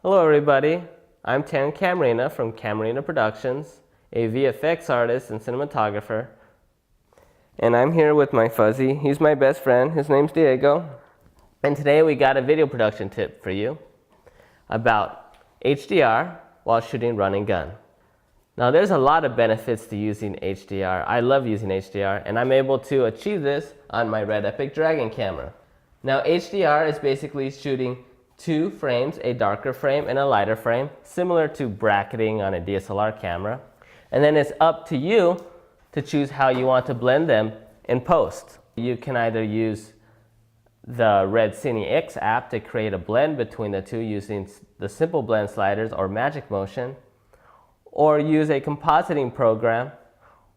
Hello everybody, I'm Tarin Camarena from Camarena Productions, a VFX artist and cinematographer. And I'm here with my Fuzzy. He's my best friend. His name's Diego. And today we got a video production tip for you about HDR while shooting run and gun. Now there's a lot of benefits to using HDR. I love using HDR and I'm able to achieve this on my Red Epic Dragon camera. Now HDR is basically shooting two frames, a darker frame and a lighter frame, similar to bracketing on a DSLR camera. And then it's up to you to choose how you want to blend them in post. You can either use the Red Cine X app to create a blend between the two using the simple blend sliders or magic motion, or use a compositing program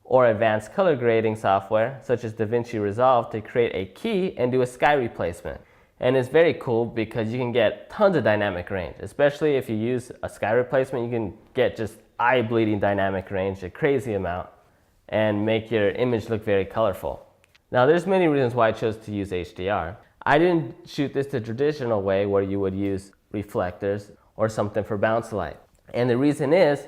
or advanced color grading software such as DaVinci Resolve to create a key and do a sky replacement. And it's very cool because you can get tons of dynamic range, especially if you use a sky replacement. You can get just eye-bleeding dynamic range, a crazy amount, and make your image look very colorful. Now there's many reasons why I chose to use HDR. I didn't shoot this the traditional way where you would use reflectors or something for bounce light. And the reason is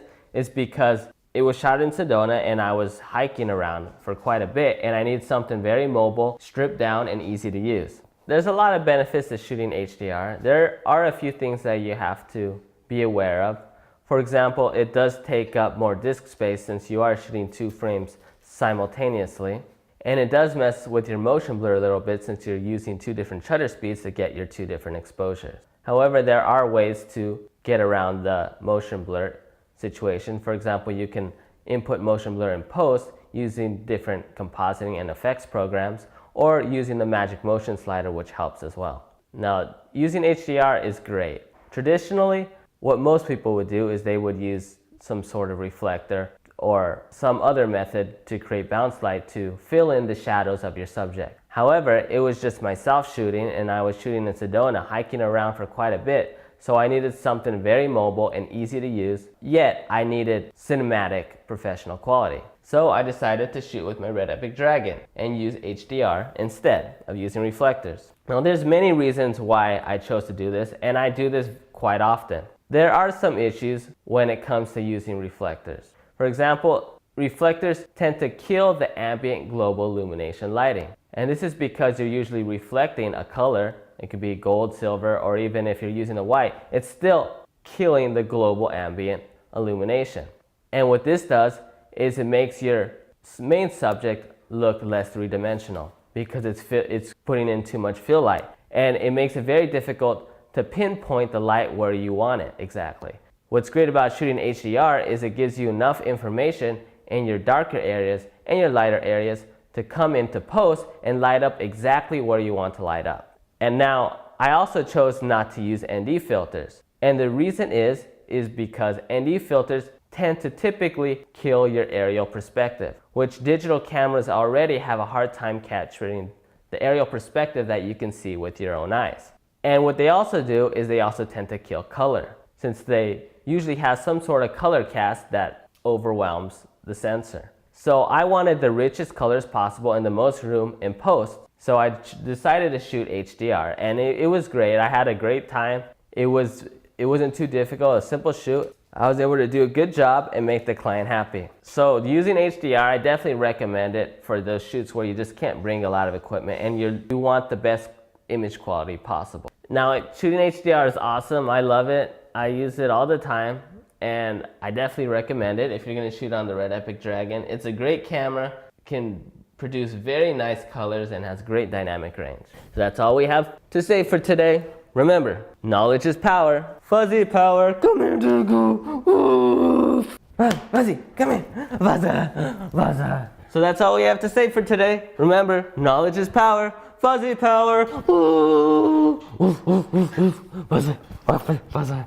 because it was shot in Sedona and I was hiking around for quite a bit and I need something very mobile, stripped down, and easy to use. There's a lot of benefits to shooting HDR. There are a few things that you have to be aware of. For example, it does take up more disk space since you are shooting two frames simultaneously. And it does mess with your motion blur a little bit since you're using two different shutter speeds to get your two different exposures. However, there are ways to get around the motion blur situation. For example, you can input motion blur in post using different compositing and effects programs, or using the magic motion slider, which helps as well. Now, using HDR is great. Traditionally, what most people would do is they would use some sort of reflector or some other method to create bounce light to fill in the shadows of your subject. However, it was just myself shooting and I was shooting in Sedona, hiking around for quite a bit, so I needed something very mobile and easy to use, yet I needed cinematic professional quality. So I decided to shoot with my Red Epic Dragon and use HDR instead of using reflectors. Now there's many reasons why I chose to do this, and I do this quite often. There are some issues when it comes to using reflectors. For example, reflectors tend to kill the ambient global illumination lighting. And this is because you're usually reflecting a color. It could be gold, silver, or even if you're using a white, it's still killing the global ambient illumination. And what this does is it makes your main subject look less three-dimensional because it's putting in too much fill light. And it makes it very difficult to pinpoint the light where you want it exactly. What's great about shooting HDR is it gives you enough information in your darker areas and your lighter areas to come into post and light up exactly where you want to light up. And now, I also chose not to use ND filters. And the reason is because ND filters tend to typically kill your aerial perspective, which digital cameras already have a hard time capturing the aerial perspective that you can see with your own eyes. And what they also do is they also tend to kill color, since they usually have some sort of color cast that overwhelms the sensor. So I wanted the richest colors possible and the most room in post, so I decided to shoot HDR, and it was great. I had a great time. It wasn't too difficult, a simple shoot. I was able to do a good job and make the client happy. So using HDR, I definitely recommend it for those shoots where you just can't bring a lot of equipment and you want the best image quality possible. Now, shooting HDR is awesome. I love it. I use it all the time, and I definitely recommend it if you're gonna shoot on the Red Epic Dragon. It's a great camera, can produce very nice colors, and has great dynamic range. So that's all we have to say for today. Remember, knowledge is power. Fuzzy power. Come here, Diego. Fuzzy, come here. Vaza. So that's all we have to say for today. Remember, knowledge is power. Fuzzy power. Fuzzy.